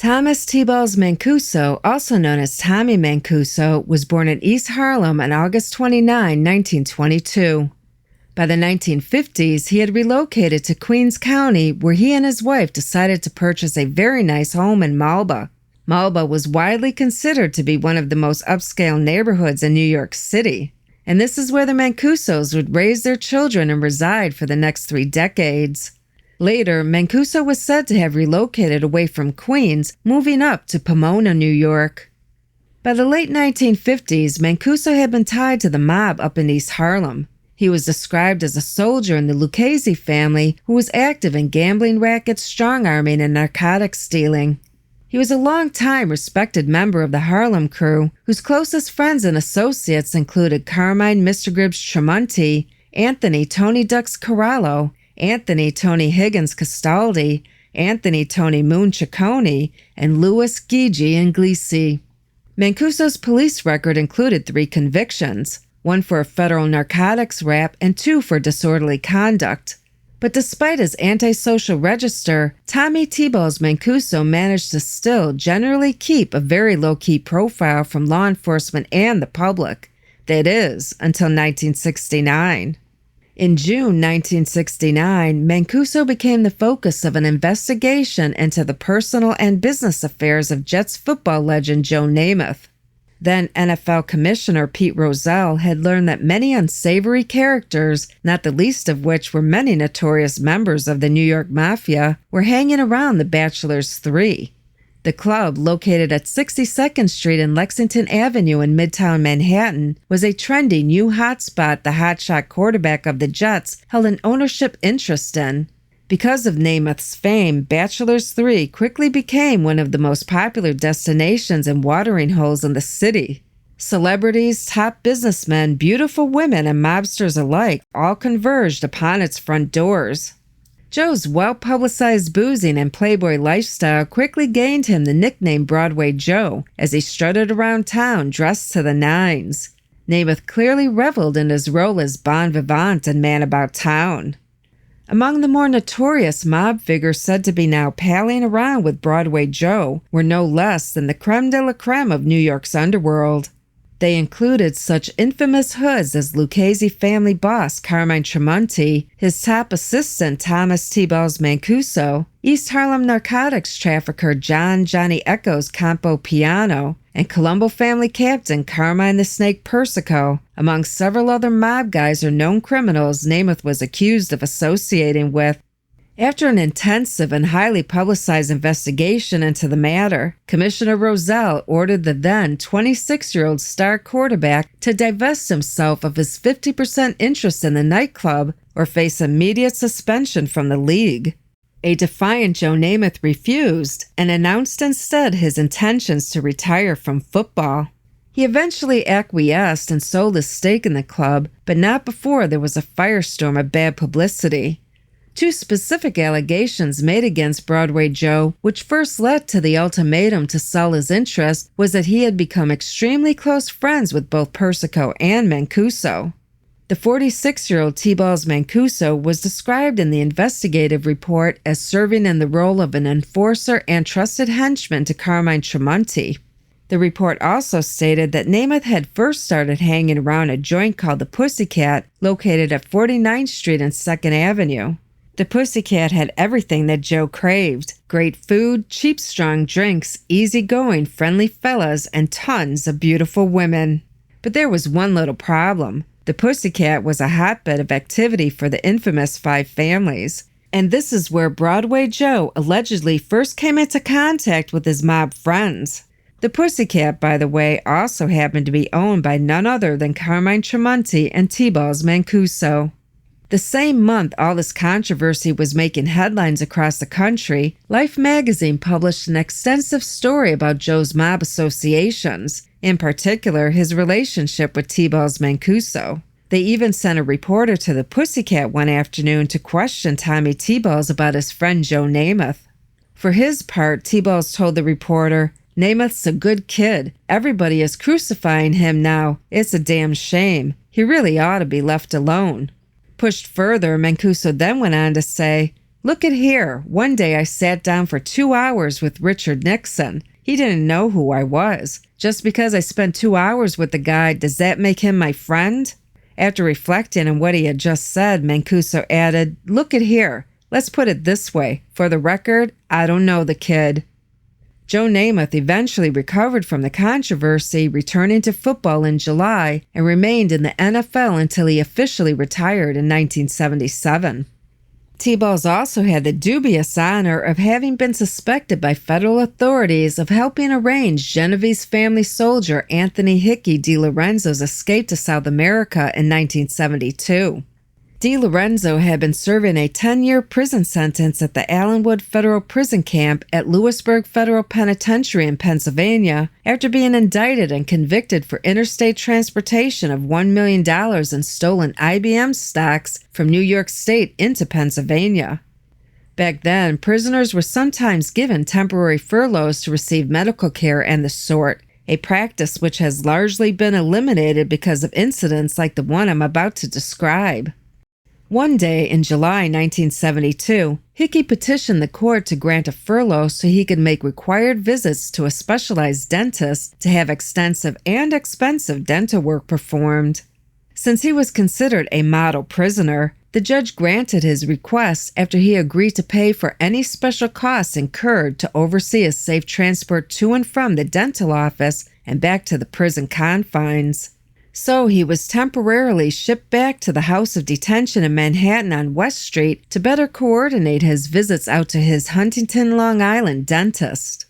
Thomas T-Balls Mancuso, also known as Tommy Mancuso, was born in East Harlem on August 29, 1922. By the 1950s, he had relocated to Queens County, where he and his wife decided to purchase a very nice home in Malba. Malba was widely considered to be one of the most upscale neighborhoods in New York City, and this is where the Mancusos would raise their children and reside for the next 3 decades. Later, Mancuso was said to have relocated away from Queens, moving up to Pomona, New York. By the late 1950s, Mancuso had been tied to the mob up in East Harlem. He was described as a soldier in the Lucchese family who was active in gambling rackets, strong-arming, and narcotics dealing. He was a long-time respected member of the Harlem Crew, whose closest friends and associates included Carmine Mr. Gibbs Tremonti, Anthony Tony Ducks Corallo, Anthony Tony Higgins Castaldi, Anthony Tony Moon Ciccone, and Louis Gigi Inglisi. Mancuso's police record included 3 convictions, 1 for a federal narcotics rap and 2 for disorderly conduct. But despite his antisocial register, Tommy T-Balls Mancuso managed to still generally keep a very low-key profile from law enforcement and the public. That is, until 1969. In June 1969, Mancuso became the focus of an investigation into the personal and business affairs of Jets football legend Joe Namath. Then NFL Commissioner Pete Rozelle had learned that many unsavory characters, not the least of which were many notorious members of the New York Mafia, were hanging around the Bachelors 3. The club, located at 62nd Street and Lexington Avenue in Midtown Manhattan, was a trendy new hotspot the hotshot quarterback of the Jets held an ownership interest in. Because of Namath's fame, Bachelors 3 quickly became one of the most popular destinations and watering holes in the city. Celebrities, top businessmen, beautiful women, and mobsters alike all converged upon its front doors. Joe's well-publicized boozing and playboy lifestyle quickly gained him the nickname Broadway Joe as he strutted around town dressed to the nines. Namath clearly reveled in his role as bon vivant and man about town. Among the more notorious mob figures said to be now palling around with Broadway Joe were no less than the creme de la creme of New York's underworld. They included such infamous hoods as Lucchese family boss Carmine Tremonti, his top assistant Thomas T-Balls Mancuso, East Harlem narcotics trafficker Johnny Echoes Campo Piano, and Colombo family captain Carmine the Snake Persico, among several other mob guys or known criminals Namath was accused of associating with. After an intensive and highly publicized investigation into the matter, Commissioner Rozelle ordered the then 26-year-old star quarterback to divest himself of his 50% interest in the nightclub or face immediate suspension from the league. A defiant Joe Namath refused and announced instead his intentions to retire from football. He eventually acquiesced and sold his stake in the club, but not before there was a firestorm of bad publicity. 2 specific allegations made against Broadway Joe, which first led to the ultimatum to sell his interest, was that he had become extremely close friends with both Persico and Mancuso. The 46-year-old T-Balls Mancuso was described in the investigative report as serving in the role of an enforcer and trusted henchman to Carmine Tremonti. The report also stated that Namath had first started hanging around a joint called the Pussycat, located at 49th Street and 2nd Avenue. The Pussycat had everything that Joe craved: great food, cheap strong drinks, easygoing friendly fellas, and tons of beautiful women. But there was one little problem. The Pussycat was a hotbed of activity for the infamous 5 families. And this is where Broadway Joe allegedly first came into contact with his mob friends. The Pussycat, by the way, also happened to be owned by none other than Carmine Tremonti and T-Balls Mancuso. The same month all this controversy was making headlines across the country, Life magazine published an extensive story about Joe's mob associations, in particular his relationship with T-Balls Mancuso. They even sent a reporter to the Pussycat one afternoon to question Tommy T-Balls about his friend Joe Namath. For his part, T-Balls told the reporter, "Namath's a good kid. Everybody is crucifying him now. It's a damn shame. He really ought to be left alone." Pushed further, Mancuso then went on to say, Look at here. One day I sat down for 2 hours with Richard Nixon. He didn't know who I was. Just because I spent 2 hours with the guy, does that make him my friend?" After reflecting on what he had just said, Mancuso added, "Look at here. Let's put it this way. For the record, I don't know the kid." Joe Namath eventually recovered from the controversy, returning to football in July, and remained in the NFL until he officially retired in 1977. T-Balls also had the dubious honor of having been suspected by federal authorities of helping arrange Genovese family soldier Anthony Hickey DiLorenzo's escape to South America in 1972. DiLorenzo had been serving a 10-year prison sentence at the Allenwood Federal Prison Camp at Lewisburg Federal Penitentiary in Pennsylvania after being indicted and convicted for interstate transportation of $1 million in stolen IBM stocks from New York State into Pennsylvania. Back then, prisoners were sometimes given temporary furloughs to receive medical care and the sort, a practice which has largely been eliminated because of incidents like the one I'm about to describe. One day in July 1972, Hickey petitioned the court to grant a furlough so he could make required visits to a specialized dentist to have extensive and expensive dental work performed. Since he was considered a model prisoner, the judge granted his request after he agreed to pay for any special costs incurred to oversee a safe transport to and from the dental office and back to the prison confines. So he was temporarily shipped back to the House of Detention in Manhattan on West Street to better coordinate his visits out to his Huntington, Long Island dentist.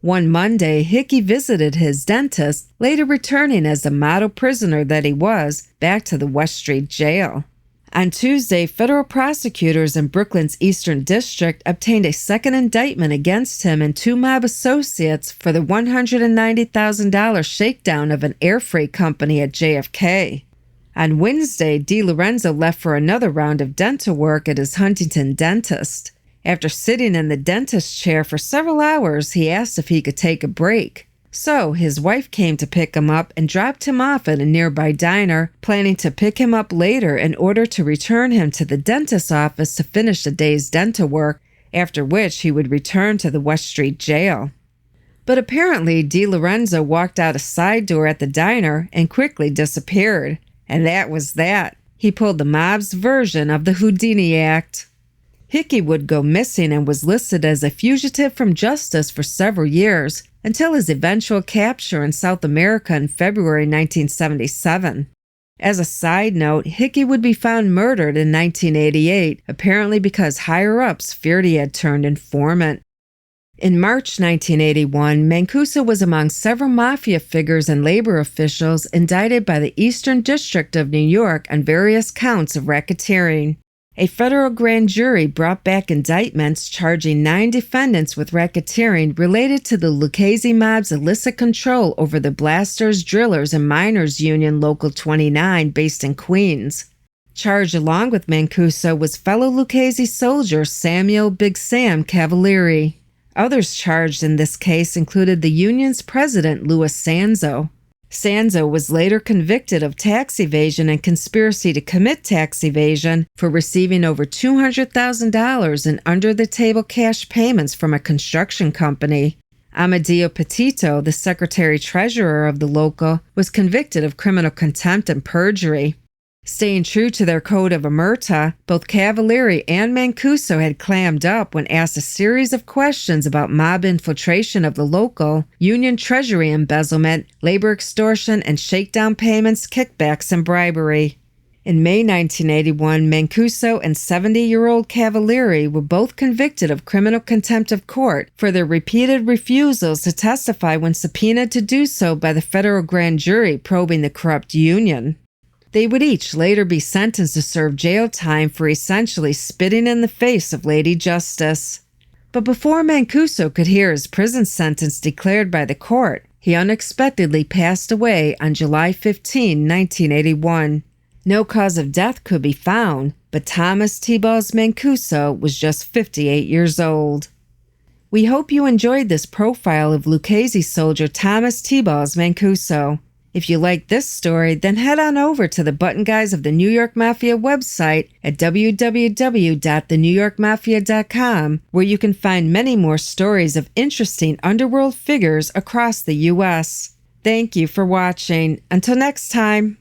One Monday, Hickey visited his dentist, later returning as the model prisoner that he was back to the West Street jail. On Tuesday, federal prosecutors in Brooklyn's Eastern District obtained a second indictment against him and 2 mob associates for the $190,000 shakedown of an air freight company at JFK. On Wednesday, DiLorenzo left for another round of dental work at his Huntington dentist. After sitting in the dentist's chair for several hours, he asked if he could take a break. So his wife came to pick him up and dropped him off at a nearby diner, planning to pick him up later in order to return him to the dentist's office to finish the day's dental work, after which he would return to the West Street jail. But apparently, DiLorenzo walked out a side door at the diner and quickly disappeared. And that was that. He pulled the mob's version of the Houdini Act. Hickey would go missing and was listed as a fugitive from justice for several years, until his eventual capture in South America in February 1977. As a side note, Hickey would be found murdered in 1988, apparently because higher-ups feared he had turned informant. In March 1981, Mancuso was among several mafia figures and labor officials indicted by the Eastern District of New York on various counts of racketeering. A federal grand jury brought back indictments charging 9 defendants with racketeering related to the Lucchese mob's illicit control over the Blasters, Drillers, and Miners Union Local 29 based in Queens. Charged along with Mancuso was fellow Lucchese soldier Samuel Big Sam Cavalieri. Others charged in this case included the union's president, Louis Sanzo. Sanzo was later convicted of tax evasion and conspiracy to commit tax evasion for receiving over $200,000 in under-the-table cash payments from a construction company. Amadeo Petito, the secretary-treasurer of the local, was convicted of criminal contempt and perjury. Staying true to their code of omerta, both Cavalieri and Mancuso had clammed up when asked a series of questions about mob infiltration of the local, union treasury embezzlement, labor extortion, and shakedown payments, kickbacks, and bribery. In May 1981, Mancuso and 70-year-old Cavalieri were both convicted of criminal contempt of court for their repeated refusals to testify when subpoenaed to do so by the federal grand jury probing the corrupt union. They would each later be sentenced to serve jail time for essentially spitting in the face of Lady Justice. But before Mancuso could hear his prison sentence declared by the court, he unexpectedly passed away on July 15, 1981. No cause of death could be found, but Thomas T-Balls Mancuso was just 58 years old. We hope you enjoyed this profile of Lucchese soldier Thomas T-Balls Mancuso. If you like this story, then head on over to the Button Guys of the New York Mafia website at www.thenewyorkmafia.com, where you can find many more stories of interesting underworld figures across the U.S. Thank you for watching. Until next time.